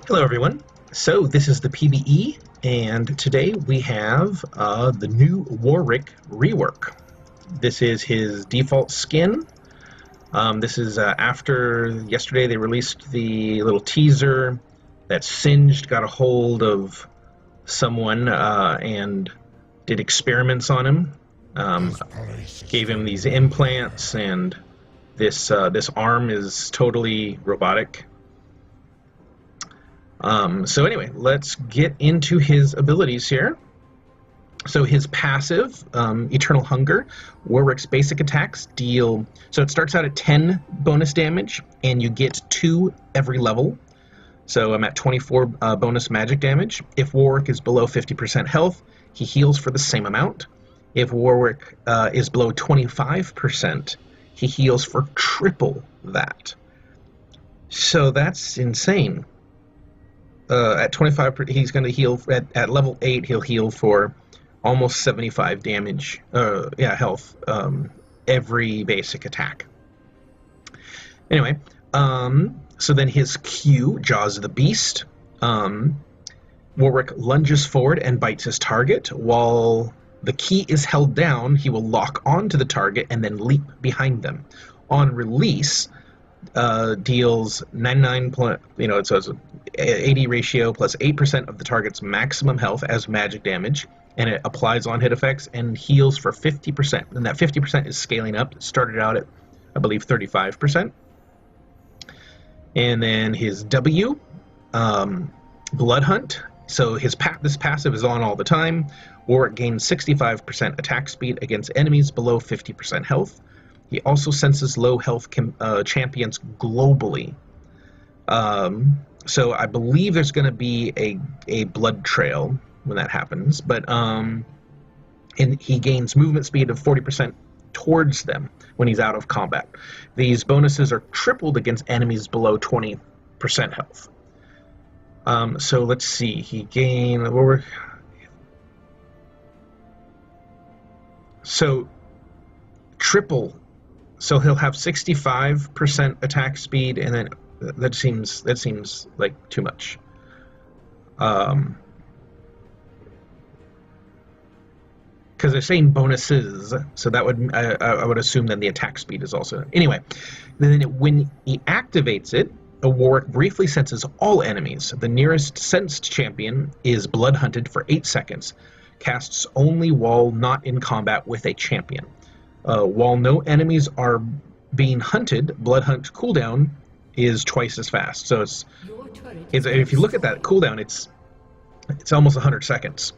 Hello everyone. So this is the PBE, and today we have the new Warwick Rework. This is his default skin. This is after yesterday they released the little teaser that Singed got a hold of someone and did experiments on him. Gave him these implants, and this arm is totally robotic. So anyway, let's get into his abilities here. So his passive, Eternal Hunger, Warwick's basic attacks deal... So it starts out at 10 bonus damage, and you get 2 every level. So I'm at 24 bonus magic damage. If Warwick is below 50% health, he heals for the same amount. If Warwick is below 25%, he heals for triple that. So that's insane. At 25, he's going to heal at level 8. He'll heal for almost 75 damage, health, every basic attack. Anyway, so then his Q, Jaws of the Beast. Warwick lunges forward and bites his target. While the key is held down, he will lock onto the target and then leap behind them. On release, deals 99, it says 80 ratio plus 8% of the target's maximum health as magic damage, and it applies on hit effects and heals for 50%. And that 50% is scaling up. It started out at, I believe, 35%. And then his W, Blood Hunt. So this passive is on all the time. Warwick gains 65% attack speed against enemies below 50% health. He also senses low health champions globally. So I believe there's going to be a blood trail when that happens, but and he gains movement speed of 40% towards them when he's out of combat. These bonuses are tripled against enemies below 20% health. So let's see. He gained... So triple. So he'll have 65% attack speed, and then that seems like too much. Because they're saying bonuses, so that would I would assume then the attack speed is also. Anyway, then when he activates it, a Warwick briefly senses all enemies. The nearest sensed champion is blood hunted for 8 seconds. Casts only while not in combat with a champion. While no enemies are being hunted, Blood Hunt cooldown is twice as fast. So it's if you look at that cooldown, it's almost 100 seconds.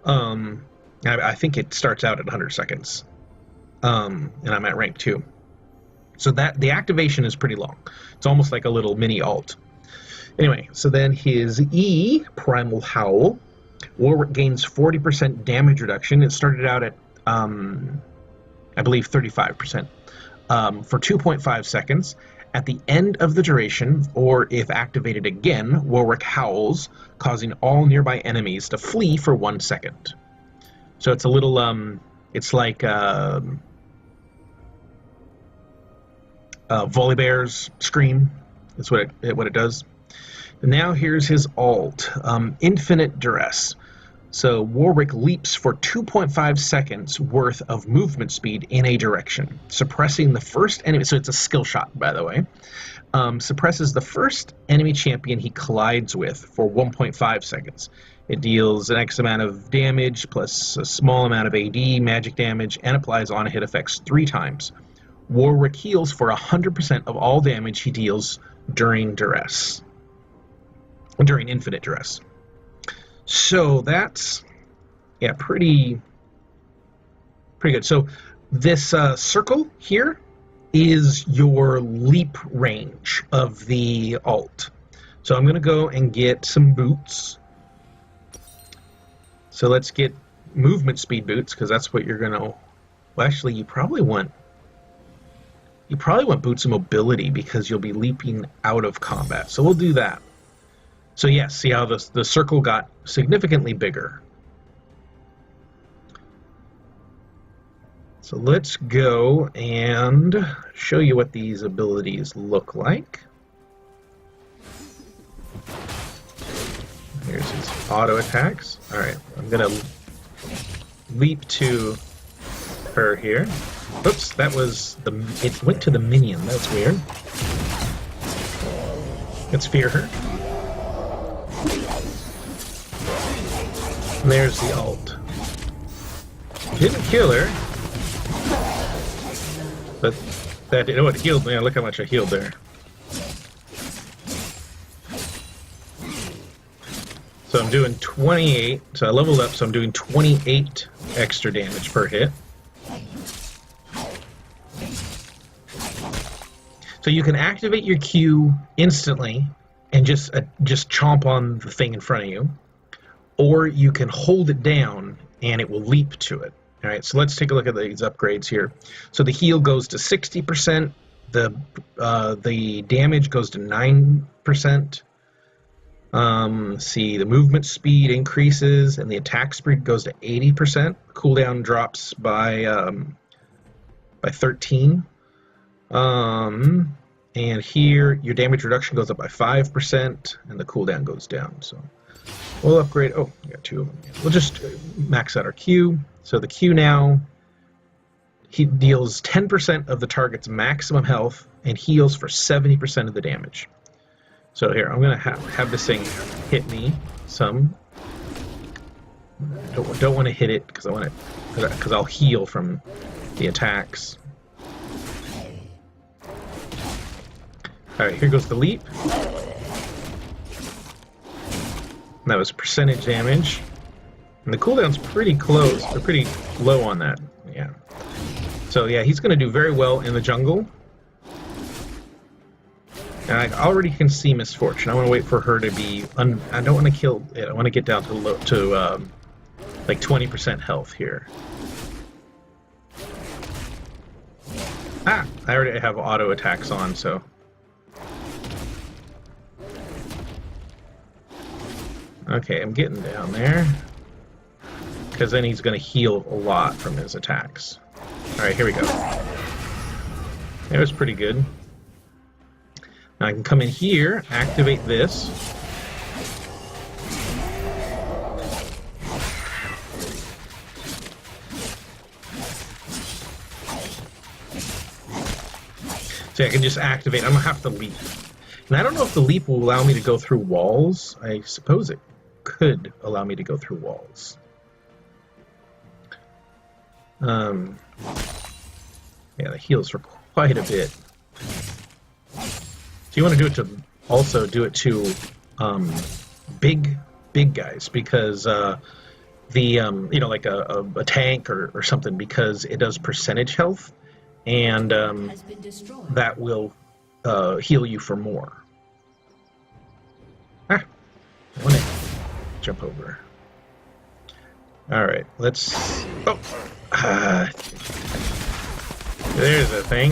I think it starts out at 100 seconds, and I'm at rank 2. So that the activation is pretty long. It's almost like a little mini alt. Anyway, so then his E, Primal Howl, Warwick gains 40% damage reduction. It started out at I believe 35%, for 2.5 seconds. At the end of the duration, or if activated again, Warwick howls, causing all nearby enemies to flee for 1 second. So it's a little, it's like Volibear's scream. That's what it does. And now here's his alt, Infinite Duress. So Warwick leaps for 2.5 seconds worth of movement speed in a direction, suppressing the first enemy. So it's a skill shot, by the way. Suppresses the first enemy champion he collides with for 1.5 seconds. It deals an X amount of damage plus a small amount of AD magic damage and applies on hit effects 3 times. Warwick heals for 100% of all damage he deals during duress, during infinite duress. So that's, yeah, pretty good. So this circle here is your leap range of the alt. So I'm going to go and get some boots. So let's get movement speed boots, because that's what you're going to... Well, actually, you probably want boots of mobility, because you'll be leaping out of combat. So we'll do that. So yes, see how the circle got significantly bigger. So let's go and show you what these abilities look like. Here's his auto attacks. Alright, I'm gonna leap to her here. Oops, that was the... It went to the minion. That's weird. Let's fear her. And there's the ult. Didn't kill her. But that... You know what? Healed me. Look how much I healed there. So I'm doing 28, so I leveled up, so I'm doing 28 extra damage per hit. So you can activate your Q instantly and just chomp on the thing in front of you, or you can hold it down and it will leap to it. All right, so let's take a look at these upgrades here. So the heal goes to 60%, the damage goes to 9%. See, the movement speed increases and the attack speed goes to 80%. Cooldown drops by 13. And here your damage reduction goes up by 5% and the cooldown goes down. So we'll upgrade. Oh, we got two of them. We'll just max out our Q. So the Q now, he deals 10% of the target's maximum health and heals for 70% of the damage. So here, I'm gonna have this thing hit me some. Don't want to hit it because I'll heal from the attacks. All right, here goes the leap. And that was percentage damage, and the cooldown's pretty close. They're pretty low on that. Yeah. So yeah, he's gonna do very well in the jungle. And I already can see Misfortune. I want to wait for her to be... I don't want to kill it. I want to get down to like 20% health here. Ah! I already have auto attacks on, so... Okay, I'm getting down there. Because then he's going to heal a lot from his attacks. Alright, here we go. That was pretty good. Now I can come in here, activate this. So I can just activate. I'm going to have to leap. And I don't know if the leap will allow me to go through walls. I suppose it could allow me to go through walls. Yeah, that heals for quite a bit. So you want to do it to also do it to big guys, because the you know, like a tank or something, because it does percentage health, and that will heal you for more. Ah, I want to jump over. All right, let's. Oh, there's a thing.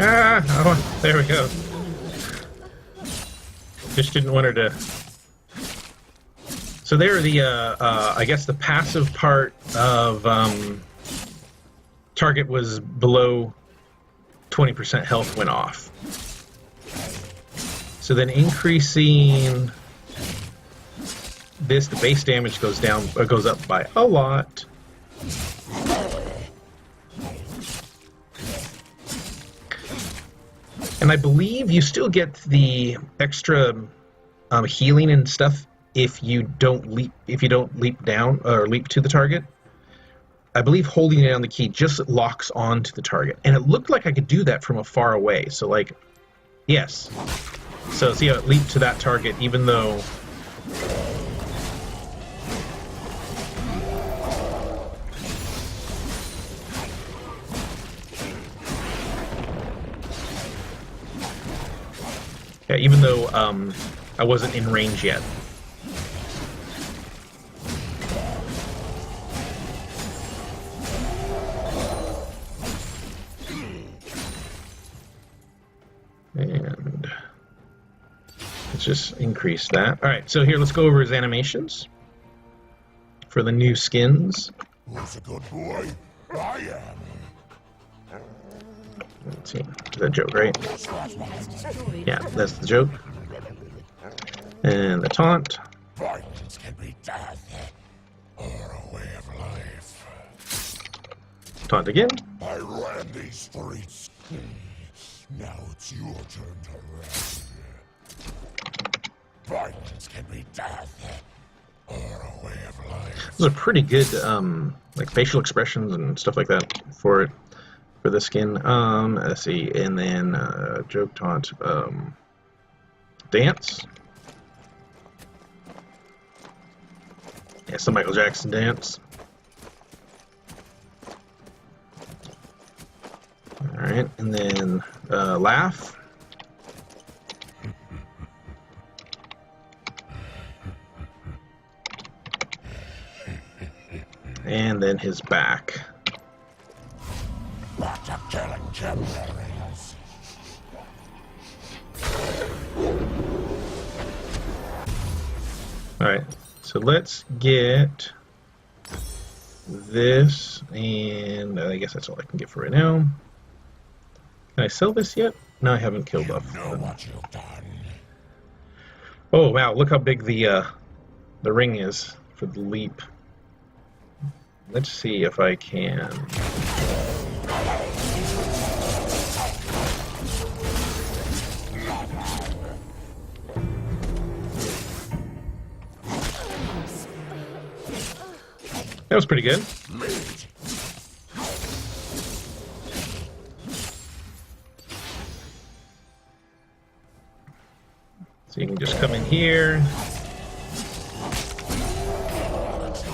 Ah, oh, there we go. Just didn't want her to. So there, the I guess the passive part of target was below 20% health went off. So then increasing this, the base damage goes down, or goes up by a lot. And I believe you still get the extra healing and stuff if you don't leap down or leap to the target. I believe holding down the key just locks onto the target, and it looked like I could do that from a far away. So like, yes. So see how it leaped to that target, even though. Yeah, even though I wasn't in range yet. And let's just increase that. All right, so here, let's go over his animations for the new skins. Who's a good boy? I am. Let's see. Is that a joke, right? Yeah, that's the joke. And the taunt. Violence can be death or a way of life. Taunt again. I ran these streets. Now it's your turn to run. Violence can be death or a way of life. Those are pretty good, like facial expressions and stuff like that for it, for the skin. Let's see, and then joke, taunt, dance. Yeah, some Michael Jackson dance. All right, and then laugh. And then his back. Back to killing temporaries. Alright, so let's get this, and I guess that's all I can get for right now. Can I sell this yet? No, I haven't killed off. You know what you've done. Oh wow, look how big the ring is for the leap. Let's see if I can. That was pretty good. So you can just come in here.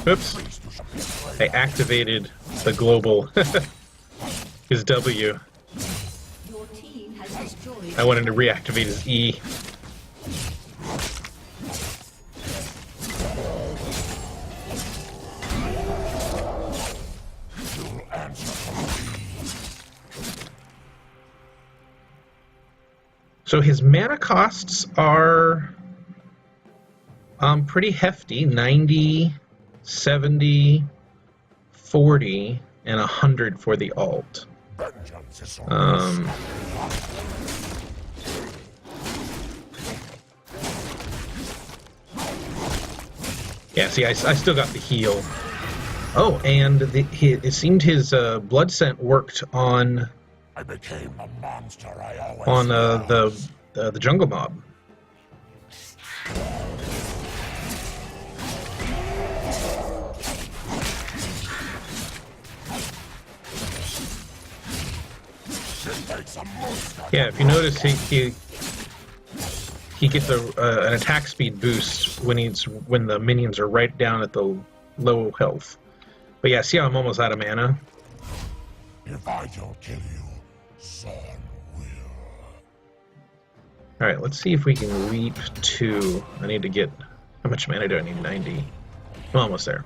Oops. I activated the global his W. I wanted to reactivate his E. So his mana costs are pretty hefty, 90, 70, 40, and 100 for the alt. Yeah, see, I still got the heal. Oh, and it seemed his blood scent worked on I became the monster I always was. The jungle mob. Yeah, if you notice, he gets an attack speed boost when the minions are right down at the low health. But yeah, see how I'm almost out of mana? If I don't kill you, Zon will. Alright, let's see if we can leap to... I need to get... How much mana do I need? 90. I'm almost there.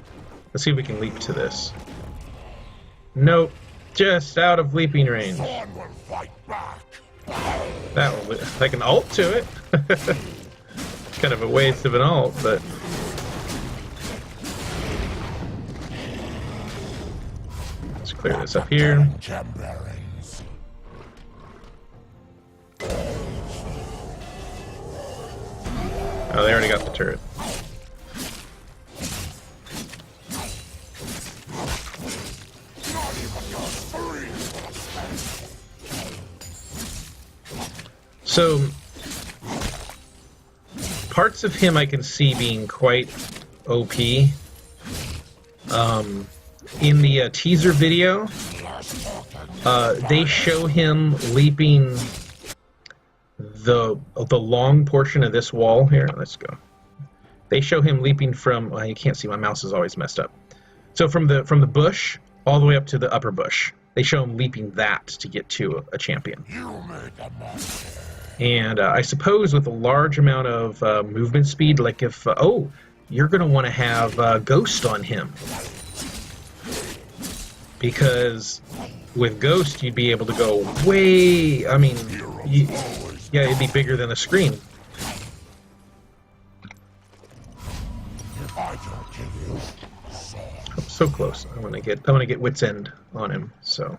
Let's see if we can leap to this. Nope. Just out of leaping range. Zon will fight back. That one, I can ult to it. It's kind of a waste of an ult, but... Let's clear this up here. Oh, they already got the turret. So, parts of him I can see being quite OP. In the teaser video, they show him leaping the long portion of this wall here. Let's go. They show him leaping from. Well, you can't see. My mouse is always messed up. So from the bush all the way up to the upper bush, they show him leaping that to get to a champion. And I suppose with a large amount of movement speed, like if you're going to want to have Ghost on him. Because with Ghost, you'd be able to go way... I mean, yeah, it'd be bigger than the screen. Oh, so close. I want to get Wit's End on him. So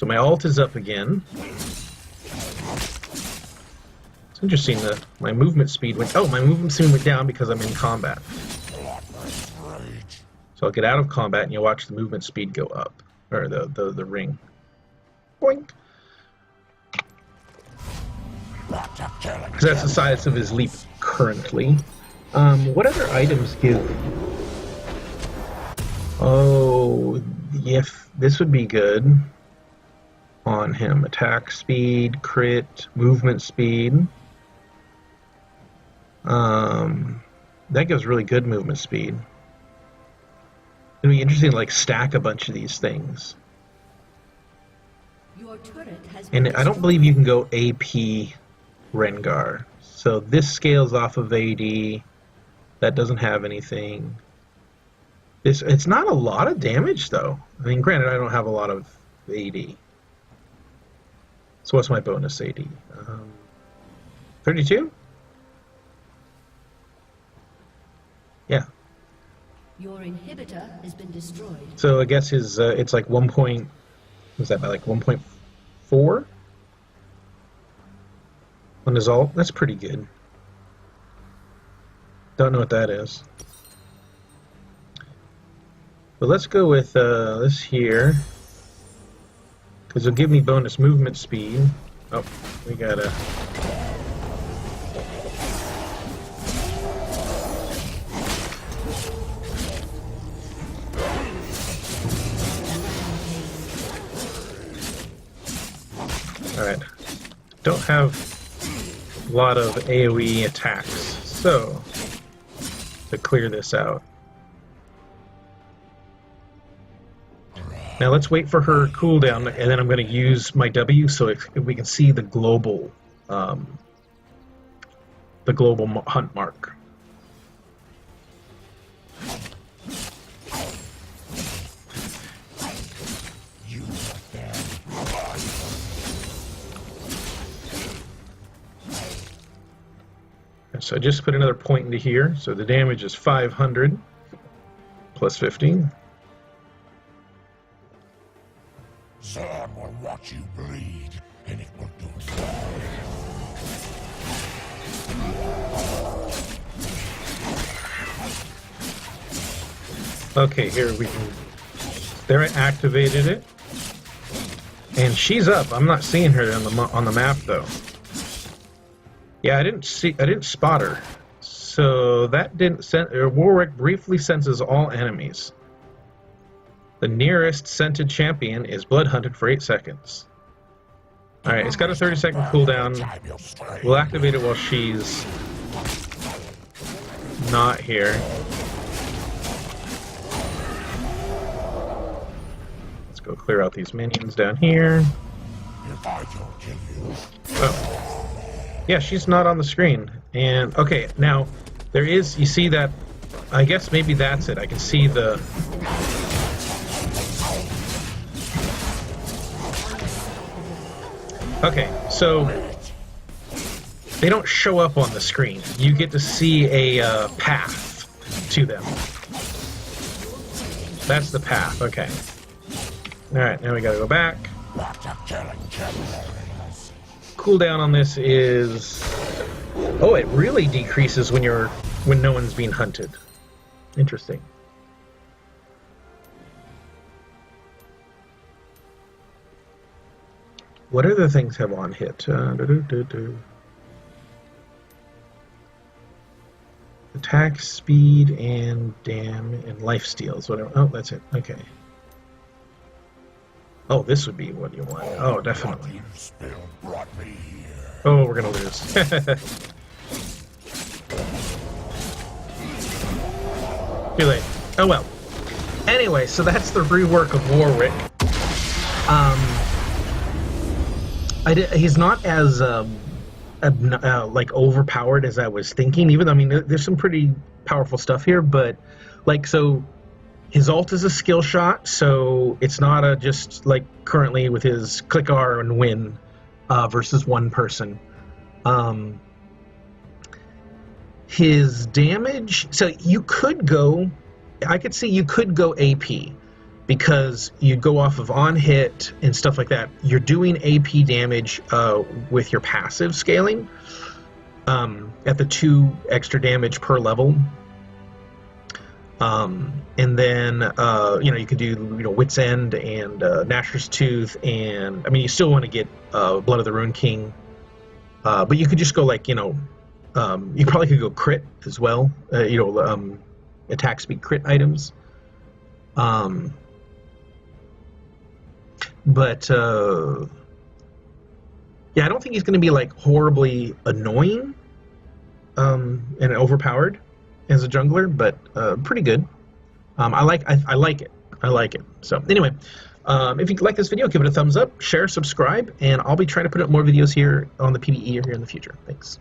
my ult is up again. It's interesting that my movement speed went. Oh, my movement speed went down because I'm in combat. So I'll get out of combat and you'll watch the movement speed go up, or the ring. Boink. Because that's the size of his leap currently. What other items give? Oh, if this would be good on him. Attack speed, crit, movement speed. That gives really good movement speed. It'd be interesting to like stack a bunch of these things. Your turret has And I don't believe you can go AP Rengar. So this scales off of AD. That doesn't have anything. It's not a lot of damage though. I mean, granted, I don't have a lot of AD. So what's my bonus AD? 32? Yeah. Your inhibitor has been destroyed. So I guess his it's like 1 point. Was that by like 1.4 on his ult? That's pretty good. Don't know what that is. But let's go with this here, because it'll give me bonus movement speed. Oh, we gotta. Alright. Don't have a lot of AoE attacks, so to clear this out. Now let's wait for her cooldown, and then I'm going to use my W so if we can see the global hunt mark. So I just put another point into here, so the damage is 500 plus 15. Zan will watch you bleed, and it will do fine. Okay, here we can. There, I activated it, and she's up. I'm not seeing her on the map though. Yeah, I didn't spot her. So that didn't Warwick briefly senses all enemies. The nearest scented champion is blood hunted for 8 seconds. Alright, it's got a 30-second cooldown. We'll activate it while she's not here. Let's go clear out these minions down here. Oh. Yeah, she's not on the screen. And, okay, now, there is, you see that, I guess maybe that's it. I can see the... Okay, so they don't show up on the screen. You get to see a path to them. That's the path, okay. Alright, now we gotta go back. Cooldown on this is... Oh, it really decreases when no one's being hunted. Interesting. What other things have on hit? Attack speed and and life steals. Whatever. Oh, that's it. Okay. Oh, this would be what you want. Oh, definitely. Oh, we're gonna lose. Too late. Oh well. Anyway, so that's the rework of Warwick. He's not as like overpowered as I was thinking. Even though, I mean, there's some pretty powerful stuff here, but like, so his ult is a skill shot, so it's not a just like currently with his click R and win versus one person. His damage, so you could go I could see you could go AP because you go off of on hit and stuff like that. You're doing AP damage with your passive scaling at the 2 extra damage per level. And then you can do Wit's End and Gnasher's Tooth, and I mean you still want to get Blood of the Rune King, but you could just go like you probably could go crit as well. Attack speed crit items. But yeah, I don't think he's going to be like horribly annoying and overpowered as a jungler, but pretty good. I like it. I like it. So anyway, if you like this video, give it a thumbs up, share, subscribe, and I'll be trying to put up more videos here on the PBE here in the future. Thanks.